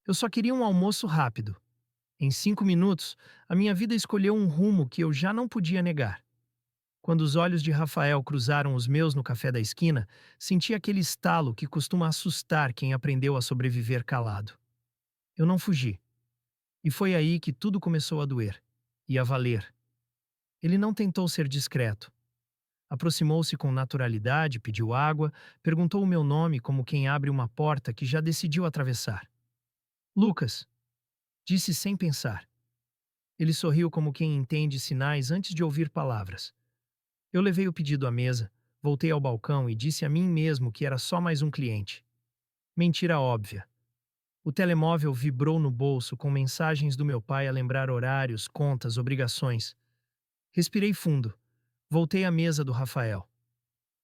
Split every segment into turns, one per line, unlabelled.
Eu só queria um almoço rápido. Em 5 minutos, a minha vida escolheu um rumo que eu já não podia negar. Quando os olhos de Rafael cruzaram os meus no café da esquina, senti aquele estalo que costuma assustar quem aprendeu a sobreviver calado. Eu não fugi. E foi aí que tudo começou a doer. E a valer. Ele não tentou ser discreto. Aproximou-se com naturalidade, pediu água, perguntou o meu nome como quem abre uma porta que já decidiu atravessar. Lucas, disse sem pensar. Ele sorriu como quem entende sinais antes de ouvir palavras. Eu levei o pedido à mesa, voltei ao balcão e disse a mim mesmo que era só mais um cliente. Mentira óbvia. O telemóvel vibrou no bolso com mensagens do meu pai a lembrar horários, contas, obrigações. Respirei fundo. Voltei à mesa do Rafael.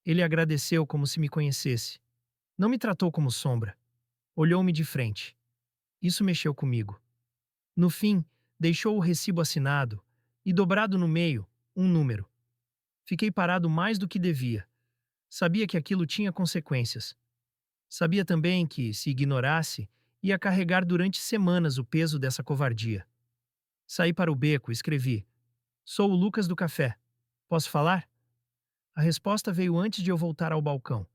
Ele agradeceu como se me conhecesse. Não me tratou como sombra. Olhou-me de frente. Isso mexeu comigo. No fim, deixou o recibo assinado e, dobrado no meio, um número. Fiquei parado mais do que devia. Sabia que aquilo tinha consequências. Sabia também que, se ignorasse, ia carregar durante semanas o peso dessa covardia. Saí para o beco e escrevi: Sou o Lucas do café. Posso falar? A resposta veio antes de eu voltar ao balcão.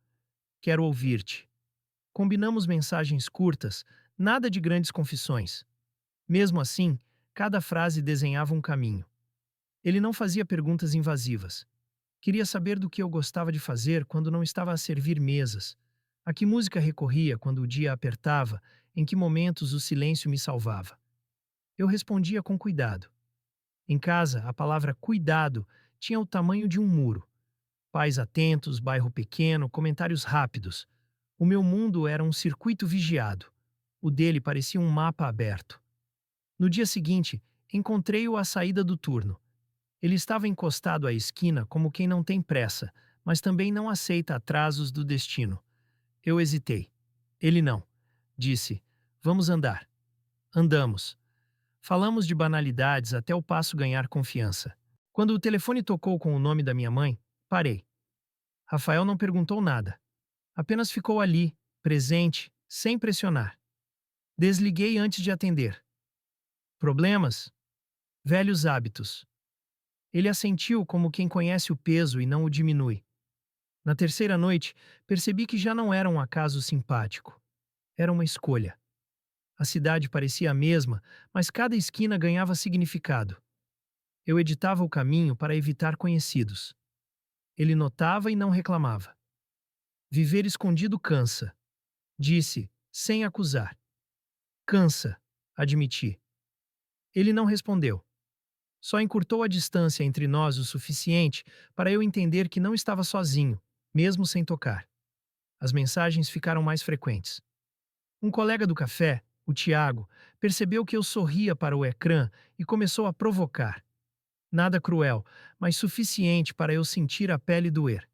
Quero ouvir-te. Combinamos mensagens curtas, nada de grandes confissões. Mesmo assim, cada frase desenhava um caminho. Ele não fazia perguntas invasivas. Queria saber do que eu gostava de fazer quando não estava a servir mesas. A que música recorria quando o dia apertava, em que momentos o silêncio me salvava. Eu respondia com cuidado. Em casa, a palavra cuidado tinha o tamanho de um muro. Pais atentos, bairro pequeno, comentários rápidos. O meu mundo era um circuito vigiado. O dele parecia um mapa aberto. No dia seguinte, encontrei-o à saída do turno. Ele estava encostado à esquina como quem não tem pressa, mas também não aceita atrasos do destino. Eu hesitei. Ele não. Disse: Vamos andar. Andamos. Falamos de banalidades até o passo ganhar confiança. Quando o telefone tocou com o nome da minha mãe, parei. Rafael não perguntou nada. Apenas ficou ali, presente, sem pressionar. Desliguei antes de atender. Problemas? Velhos hábitos. Ele assentiu como quem conhece o peso e não o diminui. Na terceira noite, percebi que já não era um acaso simpático. Era uma escolha. A cidade parecia a mesma, mas cada esquina ganhava significado. Eu editava o caminho para evitar conhecidos. Ele notava e não reclamava. Viver escondido cansa, disse, sem acusar. Cansa, admiti. Ele não respondeu. Só encurtou a distância entre nós o suficiente para eu entender que não estava sozinho, mesmo sem tocar. As mensagens ficaram mais frequentes. Um colega do café, o Tiago, percebeu que eu sorria para o ecrã e começou a provocar. Nada cruel, mas suficiente para eu sentir a pele doer.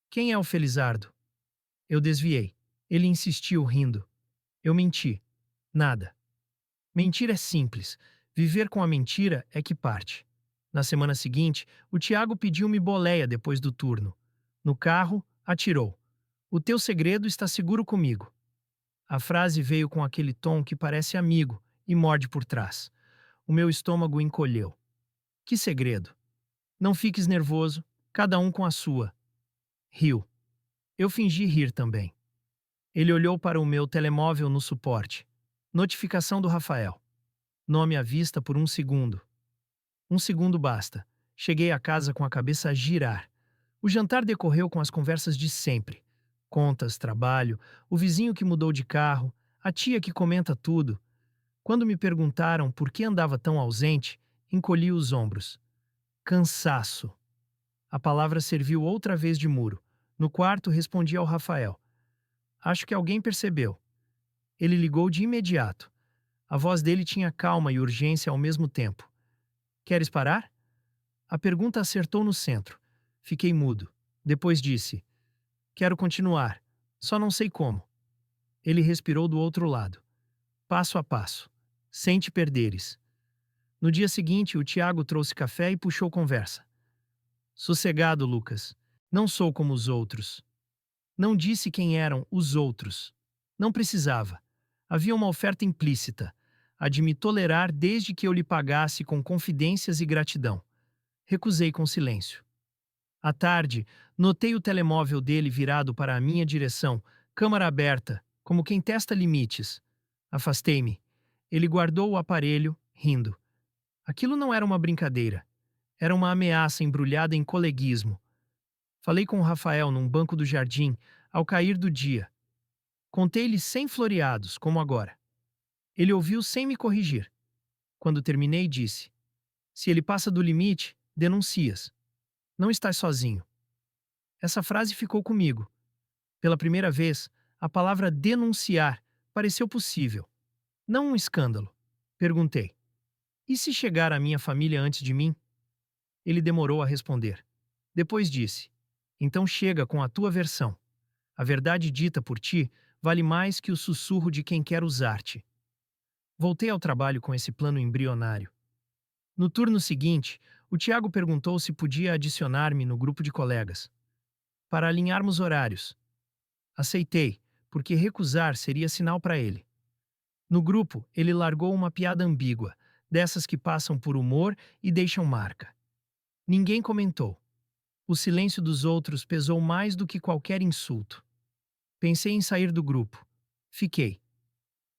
Quem é o Felizardo? Eu desviei. Ele insistiu, rindo. Eu menti. Nada. Mentir é simples. Viver com a mentira é que parte. Na semana seguinte, o Tiago pediu-me boleia depois do turno. No carro, atirou. O teu segredo está seguro comigo. A frase veio com aquele tom que parece amigo e morde por trás. O meu estômago encolheu. Que segredo? Não fiques nervoso, cada um com a sua. Riu. Eu fingi rir também. Ele olhou para o meu telemóvel no suporte. Notificação do Rafael. Nome à vista por um segundo. Um segundo basta. Cheguei a casa com a cabeça a girar. O jantar decorreu com as conversas de sempre. Contas, trabalho, o vizinho que mudou de carro, a tia que comenta tudo. Quando me perguntaram por que andava tão ausente, encolhi os ombros. Cansaço. A palavra serviu outra vez de muro. No quarto, respondi ao Rafael. Acho que alguém percebeu. Ele ligou de imediato. A voz dele tinha calma e urgência ao mesmo tempo. Queres parar? A pergunta acertou no centro. Fiquei mudo. Depois disse: Quero continuar. Só não sei como. Ele respirou do outro lado. Passo a passo. Sem te perderes. No dia seguinte, o Tiago trouxe café e puxou conversa. Sossegado, Lucas. Não sou como os outros. Não disse quem eram os outros. Não precisava. Havia uma oferta implícita, a de me tolerar desde que eu lhe pagasse com confidências e gratidão. Recusei com silêncio. À tarde, notei o telemóvel dele virado para a minha direção, câmara aberta, como quem testa limites. Afastei-me. Ele guardou o aparelho, rindo. Aquilo não era uma brincadeira. Era uma ameaça embrulhada em coleguismo. Falei com o Rafael num banco do jardim, ao cair do dia. Contei-lhe 100 floreados, como agora. Ele ouviu sem me corrigir. Quando terminei, disse: Se ele passa do limite, denuncias. Não estás sozinho. Essa frase ficou comigo. Pela primeira vez, a palavra denunciar pareceu possível. Não um escândalo. Perguntei: E se chegar à minha família antes de mim? Ele demorou a responder. Depois disse: Então chega com a tua versão. A verdade dita por ti vale mais que o sussurro de quem quer usar-te. Voltei ao trabalho com esse plano embrionário. No turno seguinte, o Tiago perguntou se podia adicionar-me no grupo de colegas, para alinharmos horários. Aceitei, porque recusar seria sinal para ele. No grupo, ele largou uma piada ambígua, dessas que passam por humor e deixam marca. Ninguém comentou. O silêncio dos outros pesou mais do que qualquer insulto. Pensei em sair do grupo. Fiquei.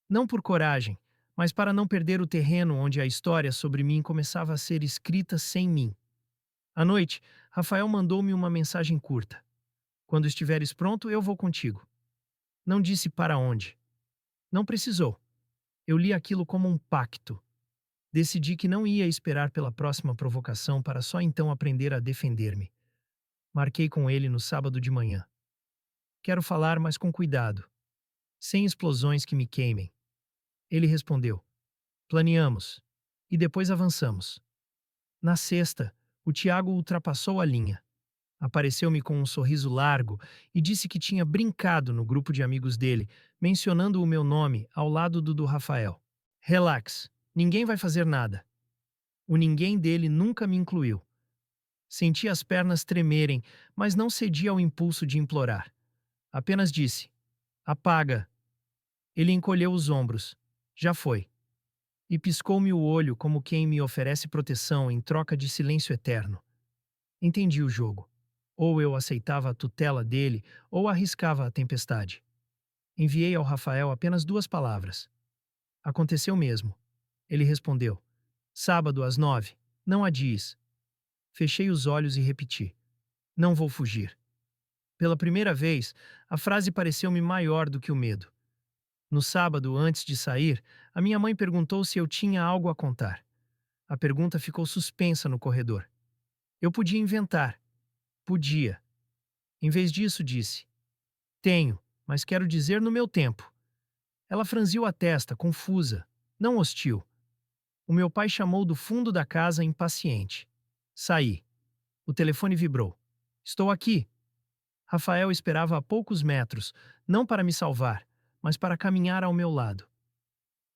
Não por coragem, mas para não perder o terreno onde a história sobre mim começava a ser escrita sem mim. À noite, Rafael mandou-me uma mensagem curta. Quando estiveres pronto, eu vou contigo. Não disse para onde. Não precisou. Eu li aquilo como um pacto. Decidi que não ia esperar pela próxima provocação para só então aprender a defender-me. Marquei com ele no sábado de manhã. Quero falar, mas com cuidado. Sem explosões que me queimem. Ele respondeu. Planeamos. E depois avançamos. Na sexta, o Tiago ultrapassou a linha. Apareceu-me com um sorriso largo e disse que tinha brincado no grupo de amigos dele, mencionando o meu nome ao lado do Rafael. Relax, ninguém vai fazer nada. O ninguém dele nunca me incluiu. Senti as pernas tremerem, mas não cedi ao impulso de implorar. Apenas disse: Apaga. Ele encolheu os ombros. Já foi. E piscou-me o olho como quem me oferece proteção em troca de silêncio eterno. Entendi o jogo. Ou eu aceitava a tutela dele, ou arriscava a tempestade. Enviei ao Rafael apenas 2 palavras. Aconteceu mesmo. Ele respondeu. Sábado às 9. Não adies. Fechei os olhos e repeti. Não vou fugir. Pela primeira vez, a frase pareceu-me maior do que o medo. No sábado, antes de sair, a minha mãe perguntou se eu tinha algo a contar. A pergunta ficou suspensa no corredor. Eu podia inventar. Podia. Em vez disso, disse: Tenho, mas quero dizer no meu tempo. Ela franziu a testa, confusa, não hostil. O meu pai chamou do fundo da casa, impaciente. Saí. O telefone vibrou. Estou aqui. Rafael esperava a poucos metros, não para me salvar, mas para caminhar ao meu lado.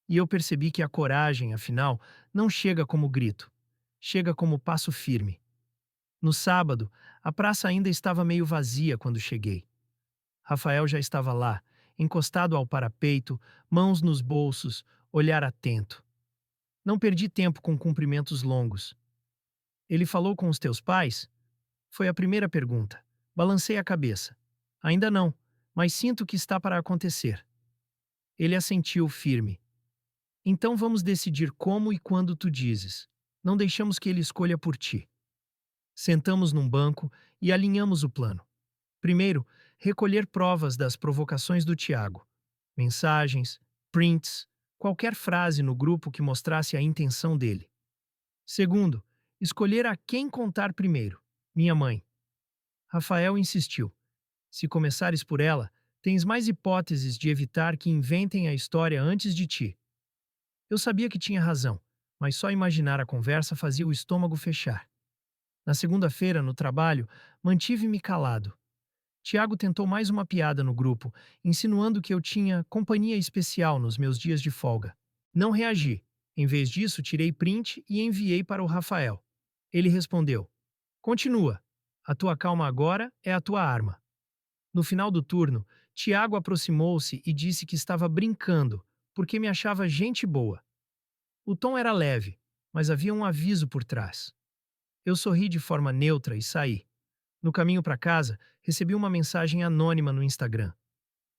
E eu percebi que a coragem, afinal, não chega como grito. Chega como passo firme. No sábado, a praça ainda estava meio vazia quando cheguei. Rafael já estava lá, encostado ao parapeito, mãos nos bolsos, olhar atento. Não perdi tempo com cumprimentos longos. Ele falou com os teus pais? Foi a primeira pergunta. Balancei a cabeça. Ainda não, mas sinto que está para acontecer. Ele assentiu firme. Então vamos decidir como e quando tu dizes. Não deixamos que ele escolha por ti. Sentamos num banco e alinhamos o plano. Primeiro, recolher provas das provocações do Tiago. Mensagens, prints, qualquer frase no grupo que mostrasse a intenção dele. Segundo, escolher a quem contar primeiro. Minha mãe. Rafael insistiu. Se começares por ela, tens mais hipóteses de evitar que inventem a história antes de ti. Eu sabia que tinha razão, mas só imaginar a conversa fazia o estômago fechar. Na segunda-feira, no trabalho, mantive-me calado. Tiago tentou mais uma piada no grupo, insinuando que eu tinha companhia especial nos meus dias de folga. Não reagi. Em vez disso, tirei print e enviei para o Rafael. Ele respondeu: Continua. A tua calma agora é a tua arma. No final do turno, Tiago aproximou-se e disse que estava brincando, porque me achava gente boa. O tom era leve, mas havia um aviso por trás. Eu sorri de forma neutra e saí. No caminho para casa, recebi uma mensagem anônima no Instagram.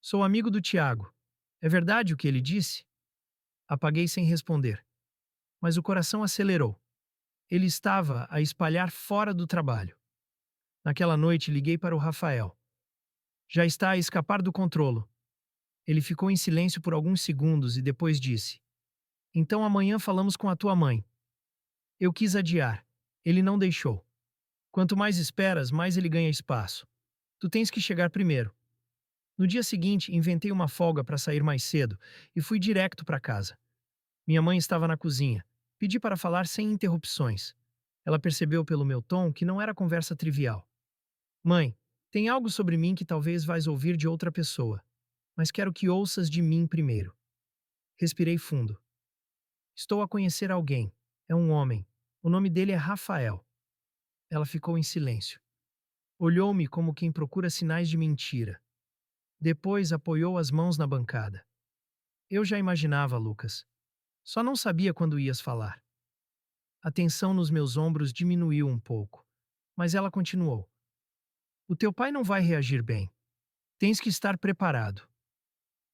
Sou amigo do Tiago. É verdade o que ele disse? Apaguei sem responder, mas o coração acelerou. Ele estava a espalhar fora do trabalho. Naquela noite, liguei para o Rafael. Já está a escapar do controlo. Ele ficou em silêncio por alguns segundos e depois disse: Então amanhã falamos com a tua mãe. Eu quis adiar. Ele não deixou. Quanto mais esperas, mais ele ganha espaço. Tu tens que chegar primeiro. No dia seguinte, inventei uma folga para sair mais cedo e fui direto para casa. Minha mãe estava na cozinha. Pedi para falar sem interrupções. Ela percebeu pelo meu tom que não era conversa trivial. Mãe, tem algo sobre mim que talvez vais ouvir de outra pessoa, mas quero que ouças de mim primeiro. Respirei fundo. Estou a conhecer alguém. É um homem. O nome dele é Rafael. Ela ficou em silêncio. Olhou-me como quem procura sinais de mentira. Depois apoiou as mãos na bancada. Eu já imaginava, Lucas. Só não sabia quando ias falar. A tensão nos meus ombros diminuiu um pouco, mas ela continuou. O teu pai não vai reagir bem. Tens que estar preparado.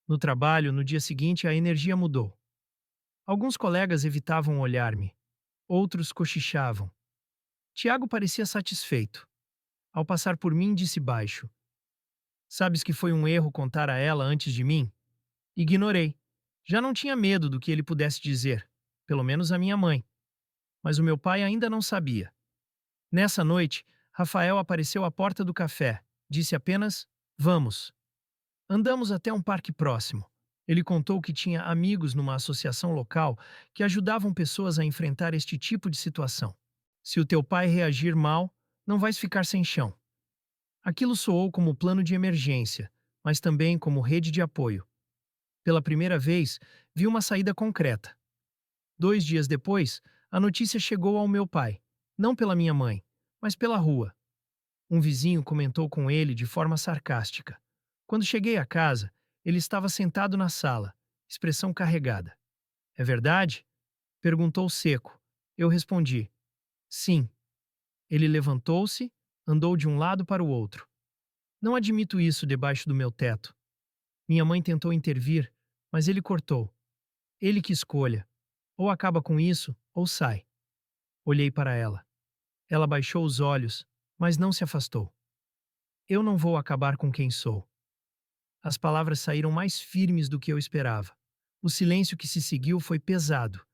No trabalho, no dia seguinte, a energia mudou. Alguns colegas evitavam olhar-me. Outros cochichavam. Tiago parecia satisfeito. Ao passar por mim, disse baixo: Sabes que foi um erro contar a ela antes de mim? Ignorei. Já não tinha medo do que ele pudesse dizer, pelo menos a minha mãe. Mas o meu pai ainda não sabia. Nessa noite, Rafael apareceu à porta do café. Disse apenas: Vamos. Andamos até um parque próximo. Ele contou que tinha amigos numa associação local que ajudavam pessoas a enfrentar este tipo de situação. Se o teu pai reagir mal, não vais ficar sem chão. Aquilo soou como plano de emergência, mas também como rede de apoio. Pela primeira vez, vi uma saída concreta. 2 dias depois, a notícia chegou ao meu pai, não pela minha mãe, mas pela rua. Um vizinho comentou com ele de forma sarcástica. Quando cheguei à casa, ele estava sentado na sala, expressão carregada. É verdade? Perguntou seco. Eu respondi: Sim. Ele levantou-se, andou de um lado para o outro. Não admito isso debaixo do meu teto. Minha mãe tentou intervir, mas ele cortou. Ele que escolha. Ou acaba com isso, ou sai. Olhei para ela. Ela baixou os olhos, mas não se afastou. Eu não vou acabar com quem sou. As palavras saíram mais firmes do que eu esperava. O silêncio que se seguiu foi pesado.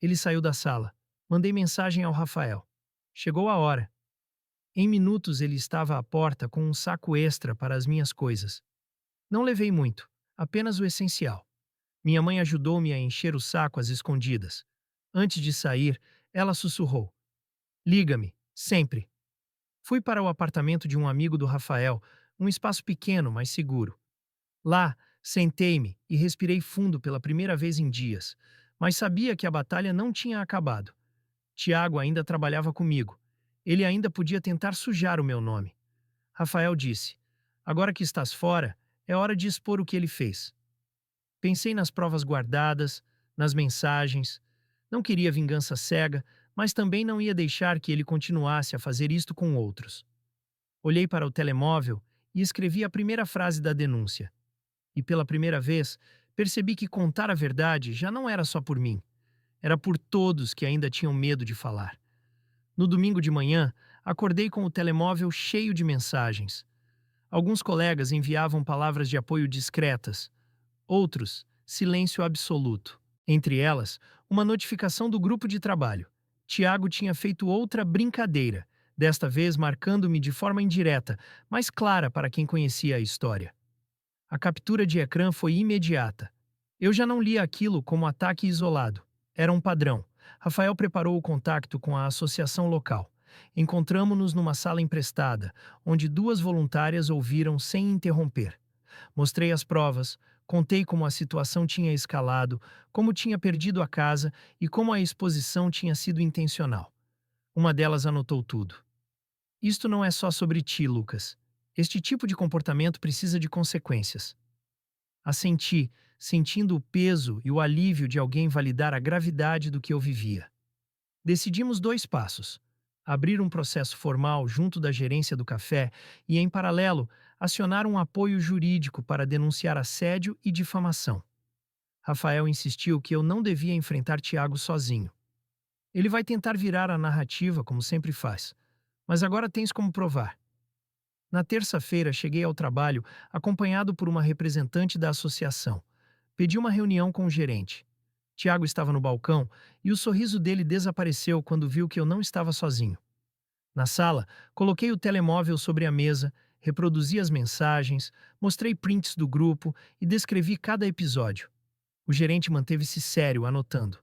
Ele saiu da sala. Mandei mensagem ao Rafael. Chegou a hora. Em minutos ele estava à porta com um saco extra para as minhas coisas. Não levei muito, apenas o essencial. Minha mãe ajudou-me a encher o saco às escondidas. Antes de sair, ela sussurrou: Liga-me, sempre. Fui para o apartamento de um amigo do Rafael, um espaço pequeno, mas seguro. Lá, sentei-me e respirei fundo pela primeira vez em dias, mas sabia que a batalha não tinha acabado. Tiago ainda trabalhava comigo. Ele ainda podia tentar sujar o meu nome. Rafael disse: Agora que estás fora, é hora de expor o que ele fez. Pensei nas provas guardadas, nas mensagens. Não queria vingança cega, mas também não ia deixar que ele continuasse a fazer isto com outros. Olhei para o telemóvel e escrevi a primeira frase da denúncia. E pela primeira vez, percebi que contar a verdade já não era só por mim. Era por todos que ainda tinham medo de falar. No domingo de manhã, acordei com o telemóvel cheio de mensagens. Alguns colegas enviavam palavras de apoio discretas. Outros, silêncio absoluto. Entre elas, uma notificação do grupo de trabalho. Tiago tinha feito outra brincadeira, desta vez marcando-me de forma indireta, mas clara para quem conhecia a história. A captura de ecrã foi imediata. Eu já não lia aquilo como ataque isolado. Era um padrão. Rafael preparou o contacto com a associação local. Encontramo-nos numa sala emprestada, onde 2 voluntárias ouviram sem interromper. Mostrei as provas, contei como a situação tinha escalado, como tinha perdido a casa e como a exposição tinha sido intencional. Uma delas anotou tudo. Isto não é só sobre ti, Lucas. Este tipo de comportamento precisa de consequências. Assenti, sentindo o peso e o alívio de alguém validar a gravidade do que eu vivia. Decidimos dois passos: abrir um processo formal junto da gerência do café e, em paralelo, acionar um apoio jurídico para denunciar assédio e difamação. Rafael insistiu que eu não devia enfrentar Tiago sozinho. Ele vai tentar virar a narrativa, como sempre faz. Mas agora tens como provar. Na terça-feira, cheguei ao trabalho acompanhado por uma representante da associação. Pedi uma reunião com o gerente. Tiago estava no balcão e o sorriso dele desapareceu quando viu que eu não estava sozinho. Na sala, coloquei o telemóvel sobre a mesa, reproduzi as mensagens, mostrei prints do grupo e descrevi cada episódio. O gerente manteve-se sério, anotando.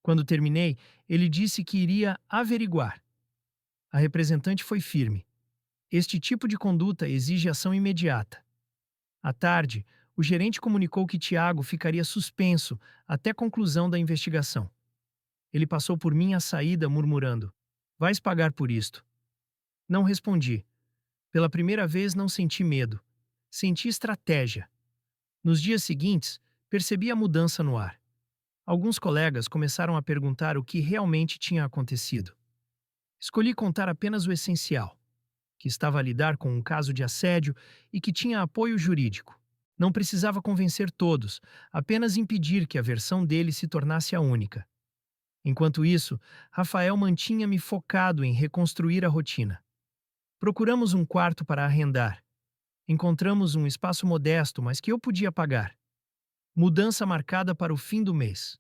Quando terminei, ele disse que iria averiguar. A representante foi firme. Este tipo de conduta exige ação imediata. À tarde, o gerente comunicou que Tiago ficaria suspenso até conclusão da investigação. Ele passou por mim à saída, murmurando: "Vais pagar por isto." Não respondi. Pela primeira vez, não senti medo. Senti estratégia. Nos dias seguintes, percebi a mudança no ar. Alguns colegas começaram a perguntar o que realmente tinha acontecido. Escolhi contar apenas o essencial: que estava a lidar com um caso de assédio e que tinha apoio jurídico. Não precisava convencer todos, apenas impedir que a versão dele se tornasse a única. Enquanto isso, Rafael mantinha-me focado em reconstruir a rotina. Procuramos um quarto para arrendar. Encontramos um espaço modesto, mas que eu podia pagar. Mudança marcada para o fim do mês.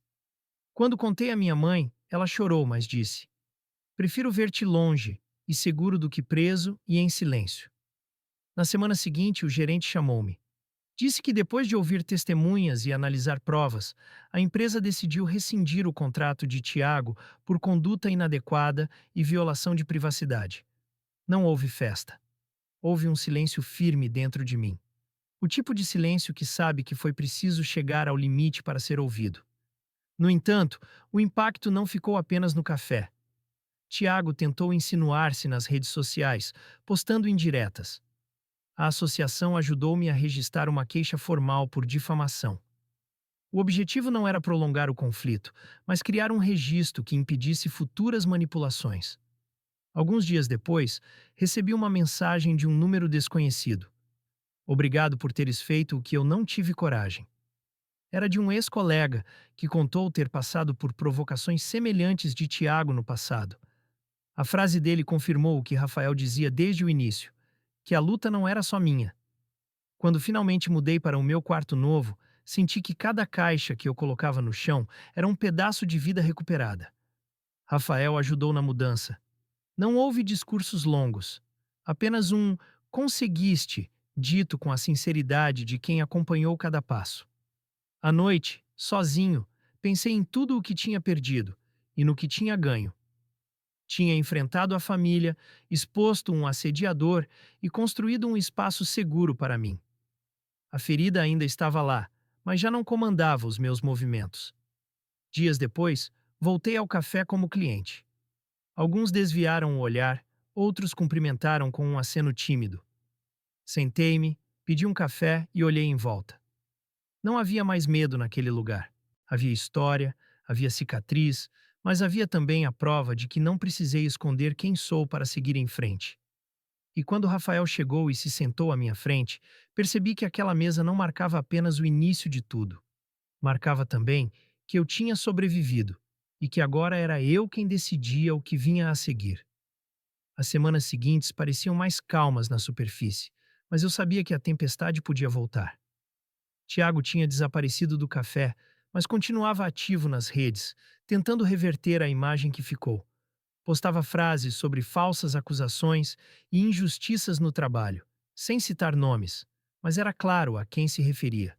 Quando contei à minha mãe, ela chorou, mas disse: "Prefiro ver-te longe e seguro do que preso e em silêncio." Na semana seguinte, o gerente chamou-me. Disse que depois de ouvir testemunhas e analisar provas, a empresa decidiu rescindir o contrato de Tiago por conduta inadequada e violação de privacidade. Não houve festa. Houve um silêncio firme dentro de mim. O tipo de silêncio que sabe que foi preciso chegar ao limite para ser ouvido. No entanto, o impacto não ficou apenas no café. Tiago tentou insinuar-se nas redes sociais, postando indiretas. A associação ajudou-me a registrar uma queixa formal por difamação. O objetivo não era prolongar o conflito, mas criar um registro que impedisse futuras manipulações. Alguns dias depois, recebi uma mensagem de um número desconhecido. "Obrigado por teres feito o que eu não tive coragem." Era de um ex-colega que contou ter passado por provocações semelhantes de Tiago no passado. A frase dele confirmou o que Rafael dizia desde o início: que a luta não era só minha. Quando finalmente mudei para o meu quarto novo, senti que cada caixa que eu colocava no chão era um pedaço de vida recuperada. Rafael ajudou na mudança. Não houve discursos longos, apenas um "conseguiste", dito com a sinceridade de quem acompanhou cada passo. À noite, sozinho, pensei em tudo o que tinha perdido e no que tinha ganho. Tinha enfrentado a família, exposto um assediador e construído um espaço seguro para mim. A ferida ainda estava lá, mas já não comandava os meus movimentos. Dias depois, voltei ao café como cliente. Alguns desviaram o olhar, outros cumprimentaram com um aceno tímido. Sentei-me, pedi um café e olhei em volta. Não havia mais medo naquele lugar. Havia história, havia cicatriz, mas havia também a prova de que não precisei esconder quem sou para seguir em frente. E quando Rafael chegou e se sentou à minha frente, percebi que aquela mesa não marcava apenas o início de tudo. Marcava também que eu tinha sobrevivido e que agora era eu quem decidia o que vinha a seguir. As semanas seguintes pareciam mais calmas na superfície, mas eu sabia que a tempestade podia voltar. Tiago tinha desaparecido do café, mas continuava ativo nas redes, tentando reverter a imagem que ficou. Postava frases sobre falsas acusações e injustiças no trabalho, sem citar nomes, mas era claro a quem se referia.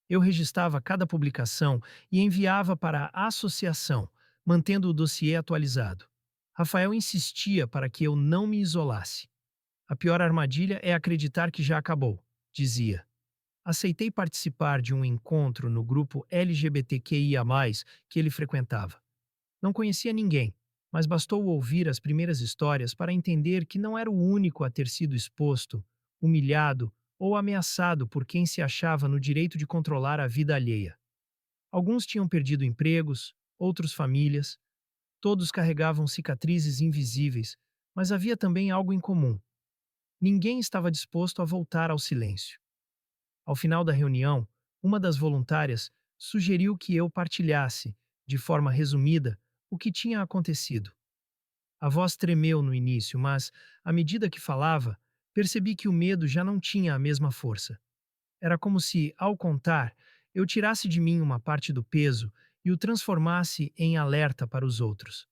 Eu registrava cada publicação e enviava para a associação, mantendo o dossiê atualizado. Rafael insistia para que eu não me isolasse. "A pior armadilha é acreditar que já acabou", dizia. Aceitei participar de um encontro no grupo LGBTQIA+, que ele frequentava. Não conhecia ninguém, mas bastou ouvir as primeiras histórias para entender que não era o único a ter sido exposto, humilhado ou ameaçado por quem se achava no direito de controlar a vida alheia. Alguns tinham perdido empregos, outros famílias, todos carregavam cicatrizes invisíveis, mas havia também algo em comum. Ninguém estava disposto a voltar ao silêncio. Ao final da reunião, uma das voluntárias sugeriu que eu partilhasse, de forma resumida, o que tinha acontecido. A voz tremeu no início, mas, à medida que falava, percebi que o medo já não tinha a mesma força. Era como se, ao contar, eu tirasse de mim uma parte do peso e o transformasse em alerta para os outros.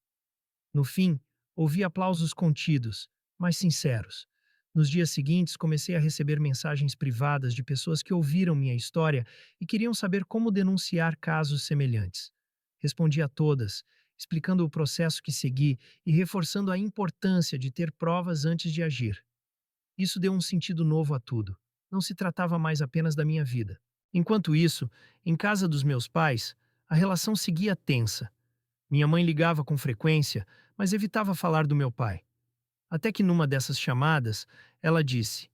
No fim, ouvi aplausos contidos, mas sinceros. Nos dias seguintes, comecei a receber mensagens privadas de pessoas que ouviram minha história e queriam saber como denunciar casos semelhantes. Respondi a todas, explicando o processo que segui e reforçando a importância de ter provas antes de agir. Isso deu um sentido novo a tudo. Não se tratava mais apenas da minha vida. Enquanto isso, em casa dos meus pais, a relação seguia tensa. Minha mãe ligava com frequência, mas evitava falar do meu pai. Até que numa dessas chamadas, ela disse: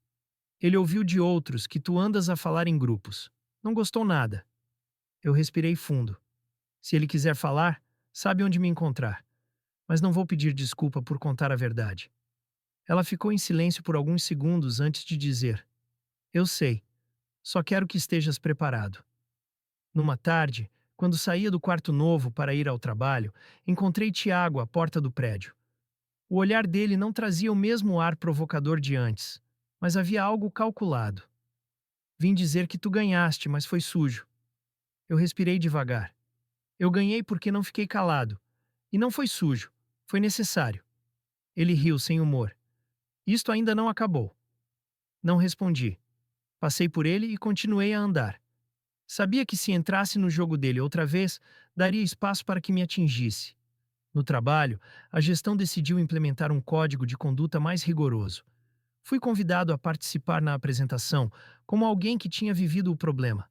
Ele ouviu de outros que tu andas a falar em grupos. Não gostou nada. Eu respirei fundo. Se ele quiser falar, sabe onde me encontrar. Mas não vou pedir desculpa por contar a verdade. Ela ficou em silêncio por alguns segundos antes de dizer: Eu sei, só quero que estejas preparado. Numa tarde, quando saía do quarto novo para ir ao trabalho, encontrei Tiago à porta do prédio. O olhar dele não trazia o mesmo ar provocador de antes, mas havia algo calculado. Vim dizer que tu ganhaste, mas foi sujo. Eu respirei devagar. Eu ganhei porque não fiquei calado. E não foi sujo, foi necessário. Ele riu sem humor. Isto ainda não acabou. Não respondi. Passei por ele e continuei a andar. Sabia que se entrasse no jogo dele outra vez, daria espaço para que me atingisse. No trabalho, a gestão decidiu implementar um código de conduta mais rigoroso. Fui convidado a participar na apresentação como alguém que tinha vivido o problema.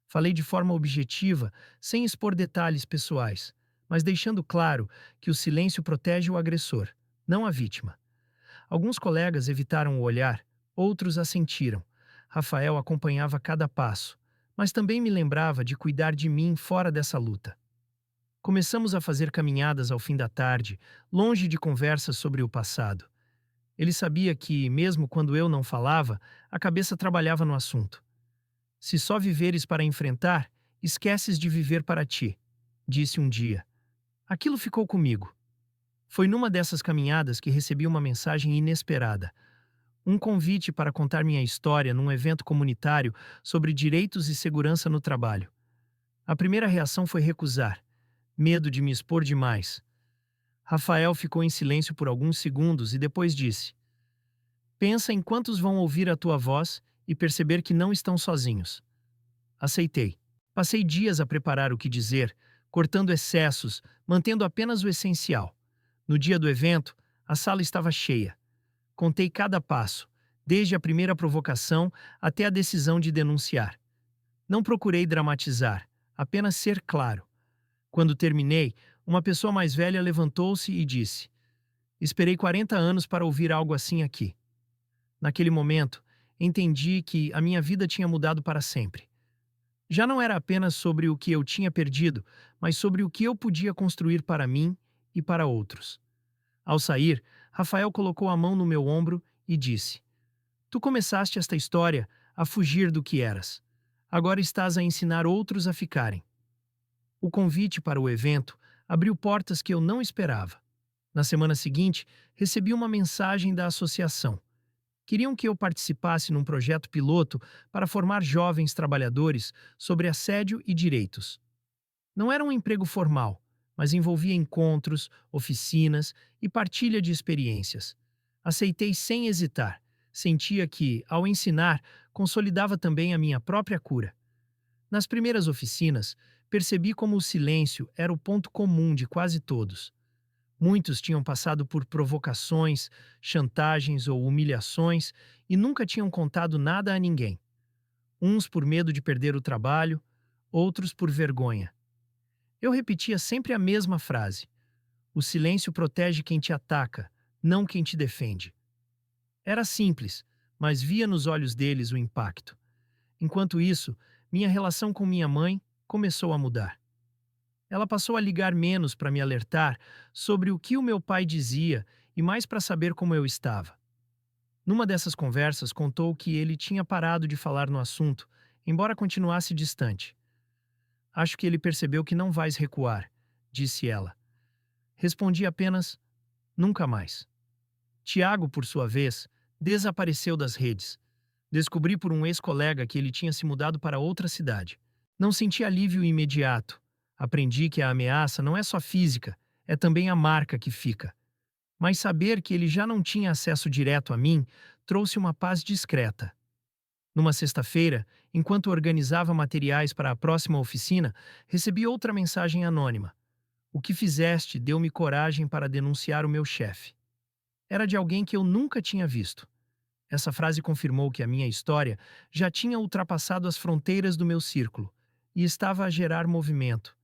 Falei de forma objetiva, sem expor detalhes pessoais, mas deixando claro que o silêncio protege o agressor, não a vítima. Alguns colegas evitaram o olhar, outros assentiram. Rafael acompanhava cada passo, mas também me lembrava de cuidar de mim fora dessa luta. Começamos a fazer caminhadas ao fim da tarde, longe de conversas sobre o passado. Ele sabia que, mesmo quando eu não falava, a cabeça trabalhava no assunto. Se só viveres para enfrentar, esqueces de viver para ti, disse um dia. Aquilo ficou comigo. Foi numa dessas caminhadas que recebi uma mensagem inesperada. Um convite para contar minha história num evento comunitário sobre direitos e segurança no trabalho. A primeira reação foi recusar, medo de me expor demais. Rafael ficou em silêncio por alguns segundos e depois disse: Pensa em quantos vão ouvir a tua voz e perceber que não estão sozinhos. Aceitei. Passei dias a preparar o que dizer, cortando excessos, mantendo apenas o essencial. No dia do evento, a sala estava cheia. Contei cada passo, desde a primeira provocação até a decisão de denunciar. Não procurei dramatizar, apenas ser claro. Quando terminei, uma pessoa mais velha levantou-se e disse: Esperei 40 anos para ouvir algo assim aqui. Naquele momento, entendi que a minha vida tinha mudado para sempre. Já não era apenas sobre o que eu tinha perdido, mas sobre o que eu podia construir para mim e para outros. Ao sair, Rafael colocou a mão no meu ombro e disse: Tu começaste esta história a fugir do que eras. Agora estás a ensinar outros a ficarem. O convite para o evento abriu portas que eu não esperava. Na semana seguinte, recebi uma mensagem da associação. Queriam que eu participasse num projeto piloto para formar jovens trabalhadores sobre assédio e direitos. Não era um emprego formal, mas envolvia encontros, oficinas e partilha de experiências. Aceitei sem hesitar. Sentia que, ao ensinar, consolidava também a minha própria cura. Nas primeiras oficinas, percebi como o silêncio era o ponto comum de quase todos. Muitos tinham passado por provocações, chantagens ou humilhações e nunca tinham contado nada a ninguém. Uns por medo de perder o trabalho, outros por vergonha. Eu repetia sempre a mesma frase: o silêncio protege quem te ataca, não quem te defende. Era simples, mas via nos olhos deles o impacto. Enquanto isso, minha relação com minha mãe começou a mudar. Ela passou a ligar menos para me alertar sobre o que o meu pai dizia e mais para saber como eu estava. Numa dessas conversas, contou que ele tinha parado de falar no assunto, embora continuasse distante. Acho que ele percebeu que não vais recuar, disse ela. Respondi apenas, nunca mais. Tiago, por sua vez, desapareceu das redes. Descobri por um ex-colega que ele tinha se mudado para outra cidade. Não senti alívio imediato. Aprendi que a ameaça não é só física, é também a marca que fica. Mas saber que ele já não tinha acesso direto a mim trouxe uma paz discreta. Numa sexta-feira, enquanto organizava materiais para a próxima oficina, recebi outra mensagem anônima. O que fizeste deu-me coragem para denunciar o meu chefe. Era de alguém que eu nunca tinha visto. Essa frase confirmou que a minha história já tinha ultrapassado as fronteiras do meu círculo e estava a gerar movimento.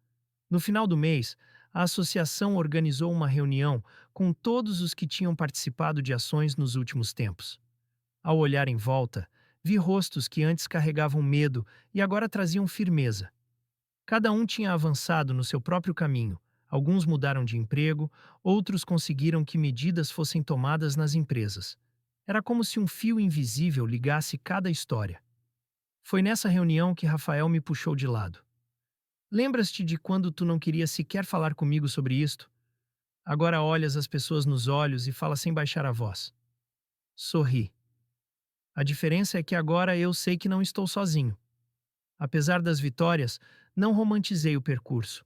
No final do mês, a associação organizou uma reunião com todos os que tinham participado de ações nos últimos tempos. Ao olhar em volta, vi rostos que antes carregavam medo e agora traziam firmeza. Cada um tinha avançado no seu próprio caminho. Alguns mudaram de emprego, outros conseguiram que medidas fossem tomadas nas empresas. Era como se um fio invisível ligasse cada história. Foi nessa reunião que Rafael me puxou de lado. Lembras-te de quando tu não querias sequer falar comigo sobre isto? Agora olhas as pessoas nos olhos e fala sem baixar a voz. Sorri. A diferença é que agora eu sei que não estou sozinho. Apesar das vitórias, não romantizei o percurso.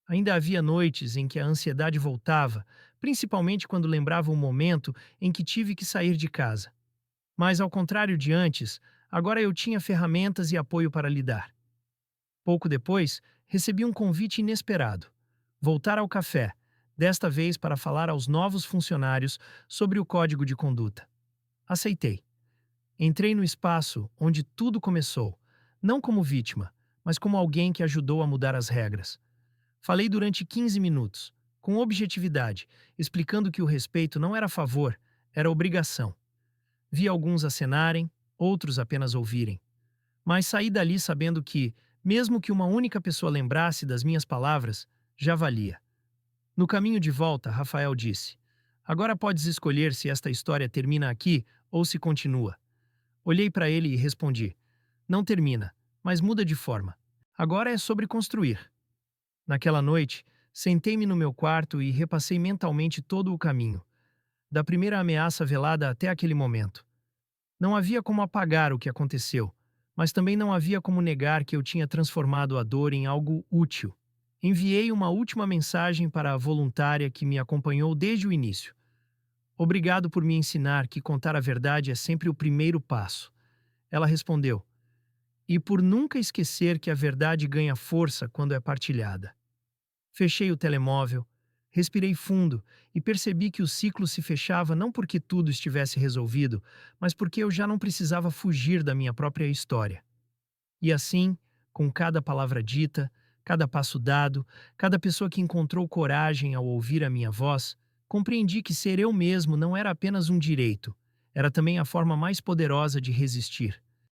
Ainda havia noites em que a ansiedade voltava, principalmente quando lembrava o momento em que tive que sair de casa. Mas, ao contrário de antes, agora eu tinha ferramentas e apoio para lidar. Pouco depois, recebi um convite inesperado. Voltar ao café, desta vez para falar aos novos funcionários sobre o código de conduta. Aceitei. Entrei no espaço onde tudo começou, não como vítima, mas como alguém que ajudou a mudar as regras. Falei durante 15 minutos, com objetividade, explicando que o respeito não era favor, era obrigação. Vi alguns acenarem, outros apenas ouvirem. Mas saí dali sabendo que, mesmo que uma única pessoa lembrasse das minhas palavras, já valia. No caminho de volta, Rafael disse: Agora podes escolher se esta história termina aqui ou se continua. Olhei para ele e respondi: Não termina, mas muda de forma. Agora é sobre construir. Naquela noite, sentei-me no meu quarto e repassei mentalmente todo o caminho, da primeira ameaça velada até aquele momento. Não havia como apagar o que aconteceu, mas também não havia como negar que eu tinha transformado a dor em algo útil. Enviei uma última mensagem para a voluntária que me acompanhou desde o início. Obrigado por me ensinar que contar a verdade é sempre o primeiro passo. Ela respondeu: E por nunca esquecer que a verdade ganha força quando é partilhada. Fechei o telemóvel, respirei fundo e percebi que o ciclo se fechava não porque tudo estivesse resolvido, mas porque eu já não precisava fugir da minha própria história. E assim, com cada palavra dita, cada passo dado, cada pessoa que encontrou coragem ao ouvir a minha voz, compreendi que ser eu mesmo não era apenas um direito, era também a forma mais poderosa de resistir.